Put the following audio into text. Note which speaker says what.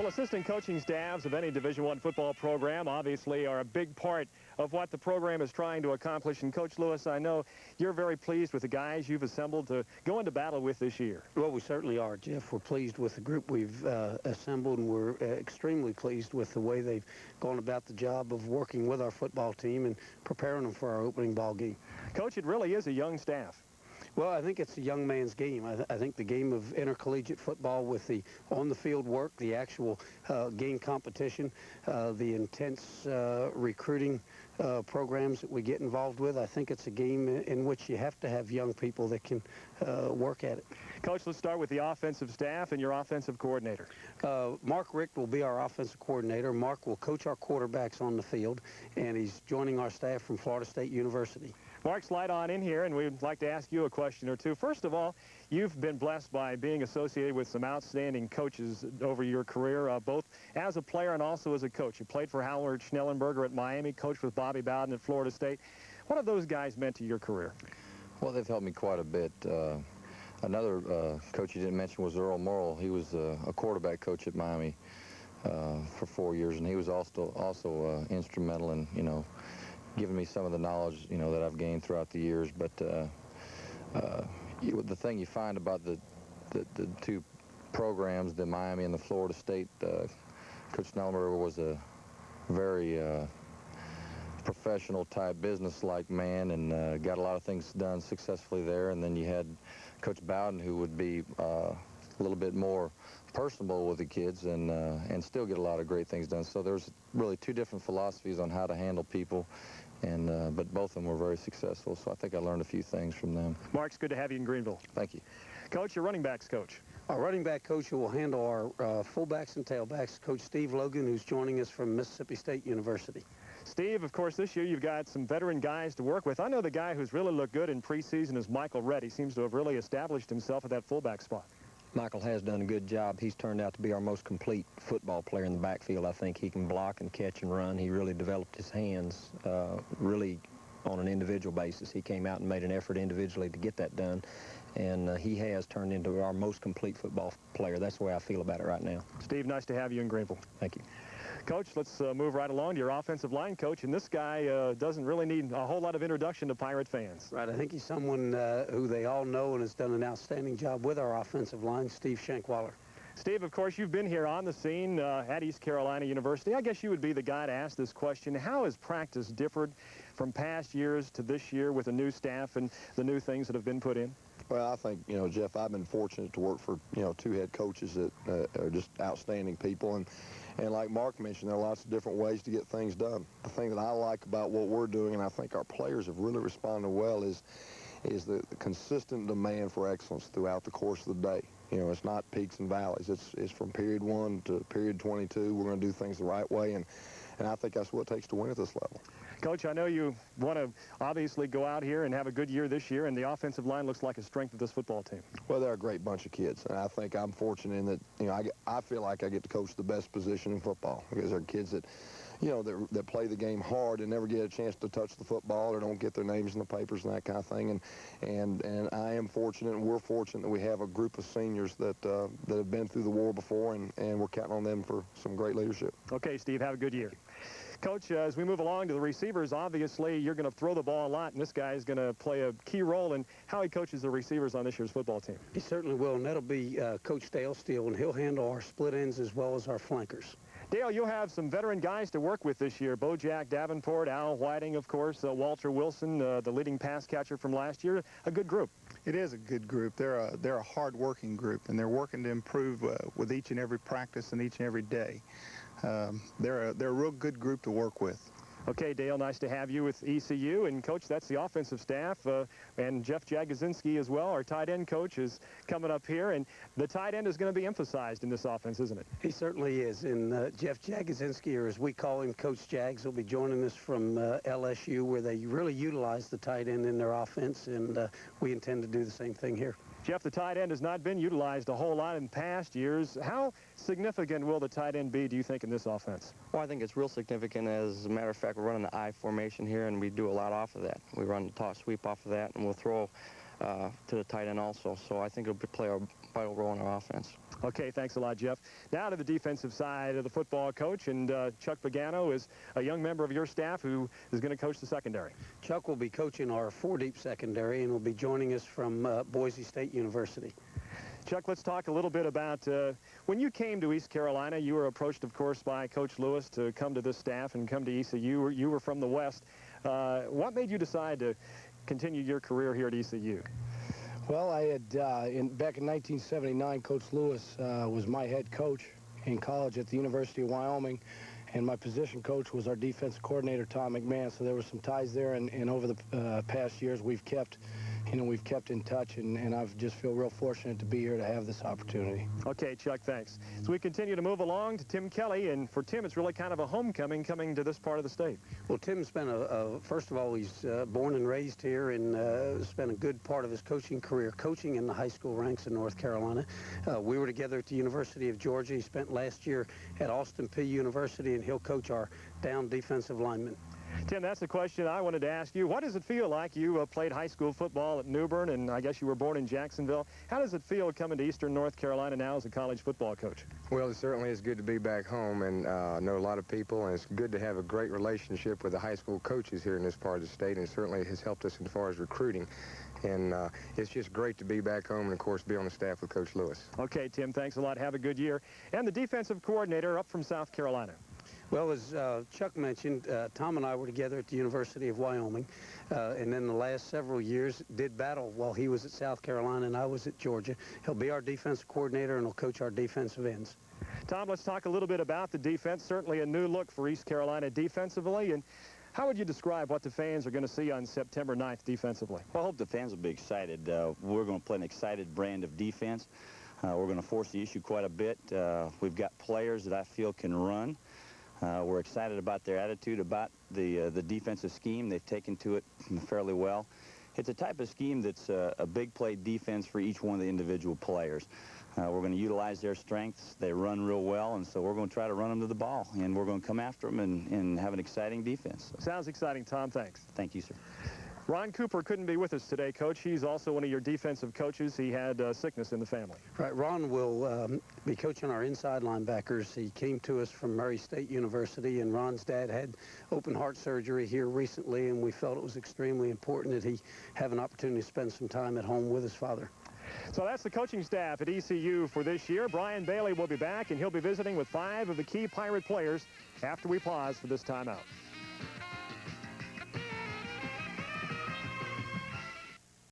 Speaker 1: Well, assistant coaching staffs of any Division I football program obviously are a big part of what the program is trying to accomplish. And Coach Lewis, I know you're very pleased with the guys you've assembled to go into battle with this year.
Speaker 2: Well, we certainly are, Jeff. We're pleased with the group we've assembled, and we're extremely pleased with the way they've gone about the job of working with our football team and preparing them for our opening ball game.
Speaker 1: Coach, it really is a young staff.
Speaker 2: Well, I think it's a young man's game. I think the game of intercollegiate football with the on-the-field work, the actual game competition, the intense recruiting programs that we get involved with, I think it's a game in which you have to have young people that can work at it.
Speaker 1: Coach, let's start with the offensive staff and your offensive coordinator.
Speaker 2: Mark Richt will be our offensive coordinator. Mark will coach our quarterbacks on the field, and he's joining our staff from Florida State University.
Speaker 1: Mark, slide on in here, and we'd like to ask you a question or two. First of all, you've been blessed by being associated with some outstanding coaches over your career, both as a player and also as a coach. You played for Howard Schnellenberger at Miami, coached with Bobby Bowden at Florida State. What have those guys meant to your career?
Speaker 3: Well, they've helped me quite a bit. Another coach you didn't mention was Earl Morrill. He was a quarterback coach at Miami for 4 years, and he was also instrumental in, giving me some of the knowledge, that I've gained throughout the years. But the thing you find about the two programs, the Miami and the Florida State, Coach Schnellenberger was a very professional type, business-like man, and got a lot of things done successfully there. And then you had Coach Bowden, who would be a little bit more personable with the kids and still get a lot of great things done. So there's really two different philosophies on how to handle people, and but both of them were very successful. So I think I learned a few things from them.
Speaker 1: Mark, it's good to have you in Greenville.
Speaker 3: Thank you.
Speaker 1: Coach, your running backs coach.
Speaker 2: Our running back coach who will handle our fullbacks and tailbacks, Coach Steve Logan, who's joining us from Mississippi State University.
Speaker 1: Steve, of course, this year you've got some veteran guys to work with. I know the guy who's really looked good in preseason is Michael Redd. He seems to have really established himself at that fullback spot.
Speaker 4: Michael has done a good job. He's turned out to be our most complete football player in the backfield. I think he can block and catch and run. He really developed his hands really on an individual basis. He came out and made an effort individually to get that done, and he has turned into our most complete football player. That's the way I feel about it right now.
Speaker 1: Steve, nice to have you in Greenville.
Speaker 4: Thank you.
Speaker 1: Coach, let's move right along to your offensive line coach, and this guy doesn't really need a whole lot of introduction to Pirate fans.
Speaker 2: Right, I think he's someone who they all know and has done an outstanding job with our offensive line, Steve Shankwaller.
Speaker 1: Steve, of course, you've been here on the scene at East Carolina University. I guess you would be the guy to ask this question. How has practice differed from past years to this year with the new staff and the new things that have been put in?
Speaker 5: Well, I think, Jeff, I've been fortunate to work for, two head coaches that are just outstanding people. And like Mark mentioned, there are lots of different ways to get things done. The thing that I like about what we're doing, and I think our players have really responded well, is the consistent demand for excellence throughout the course of the day. It's not peaks and valleys. It's from period 1 to period 22. We're going to do things the right way, and I think that's what it takes to win at this level.
Speaker 1: Coach, I know you want to obviously go out here and have a good year this year, and the offensive line looks like a strength of this football team.
Speaker 5: Well, they're a great bunch of kids, and I think I'm fortunate in that, I feel like I get to coach the best position in football because they're kids that, that play the game hard and never get a chance to touch the football or don't get their names in the papers and that kind of thing. And I am fortunate, and we're fortunate that we have a group of seniors that have been through the war before, and we're counting on them for some great leadership.
Speaker 1: Okay, Steve, have a good year. Coach, as we move along to the receivers, obviously you're going to throw the ball a lot, and this guy is going to play a key role in how he coaches the receivers on this year's football team.
Speaker 2: He certainly will, and that'll be Coach Dale Steele, and he'll handle our split ends as well as our flankers.
Speaker 1: Dale, you'll have some veteran guys to work with this year. Bojack Davenport, Al Whiting, of course, Walter Wilson, the leading pass catcher from last year. A good group.
Speaker 6: It is a good group. They're a hard-working group, and they're working to improve with each and every practice and each and every day. They're a real good group to work with.
Speaker 1: Okay, Dale, nice to have you with ECU. And, Coach, that's the offensive staff. And Jeff Jagosinski as well, our tight end coach, is coming up here. And the tight end is going to be emphasized in this offense, isn't it?
Speaker 2: He certainly is. And Jeff Jagosinski, or as we call him, Coach Jags, will be joining us from LSU, where they really utilize the tight end in their offense. And we intend to do the same thing here.
Speaker 1: Jeff, the tight end has not been utilized a whole lot in past years. How significant will the tight end be, do you think, in this offense?
Speaker 7: Well, I think it's real significant. As a matter of fact, we're running the I formation here, and we do a lot off of that. We run the toss sweep off of that, and we'll throw to the tight end also. So I think it'll play a vital role in our offense.
Speaker 1: Okay, thanks a lot, Jeff. Now to the defensive side of the football coach, and Chuck Pagano is a young member of your staff who is going to coach the secondary.
Speaker 2: Chuck will be coaching our 4-deep secondary and will be joining us from Boise State University.
Speaker 1: Chuck, let's talk a little bit about when you came to East Carolina. You were approached, of course, by Coach Lewis to come to this staff and come to ECU. You were from the West. What made you decide to continue your career here at ECU?
Speaker 8: Well, I had, back in 1979, Coach Lewis was my head coach in college at the University of Wyoming, and my position coach was our defensive coordinator, Tom McMahon, so there were some ties there, and over the past years, we've kept in touch, and I just feel real fortunate to be here to have this opportunity.
Speaker 1: Okay, Chuck, thanks. So we continue to move along to Tim Kelly, and for Tim, it's really kind of a homecoming coming to this part of the state.
Speaker 2: Well, Tim's been first of all, he's born and raised here and spent a good part of his coaching career coaching in the high school ranks in North Carolina. We were together at the University of Georgia. He spent last year at Austin Peay University, and he'll coach our down defensive linemen.
Speaker 1: Tim, that's the question I wanted to ask you. What does it feel like? You played high school football at New Bern, and I guess you were born in Jacksonville. How does it feel coming to Eastern North Carolina now as a college football coach?
Speaker 9: Well, it certainly is good to be back home and know a lot of people, and it's good to have a great relationship with the high school coaches here in this part of the state, and it certainly has helped us as far as recruiting. And it's just great to be back home and, of course, be on the staff with Coach Lewis.
Speaker 1: Okay, Tim, thanks a lot. Have a good year. And the defensive coordinator up from South Carolina.
Speaker 2: Well, as Chuck mentioned, Tom and I were together at the University of Wyoming, and then the last several years did battle while he was at South Carolina and I was at Georgia. He'll be our defensive coordinator and he'll coach our defensive ends.
Speaker 1: Tom, let's talk a little bit about the defense. Certainly a new look for East Carolina defensively. And how would you describe what the fans are going to see on September 9th defensively?
Speaker 10: Well, I hope the fans will be excited. We're going to play an excited brand of defense. We're going to force the issue quite a bit. We've got players that I feel can run. We're excited about their attitude, about the defensive scheme. They've taken to it fairly well. It's a type of scheme that's a big play defense for each one of the individual players. We're going to utilize their strengths. They run real well, and so we're going to try to run them to the ball, and we're going to come after them and have an exciting defense.
Speaker 1: Sounds exciting, Tom. Thanks.
Speaker 10: Thank you, sir.
Speaker 1: Ron Cooper couldn't be with us today, Coach. He's also one of your defensive coaches. He had sickness in the family.
Speaker 2: Right. Ron will be coaching our inside linebackers. He came to us from Murray State University, and Ron's dad had open heart surgery here recently, and we felt it was extremely important that he have an opportunity to spend some time at home with his father.
Speaker 1: So that's the coaching staff at ECU for this year. Brian Bailey will be back, and he'll be visiting with 5 of the key Pirate players after we pause for this timeout.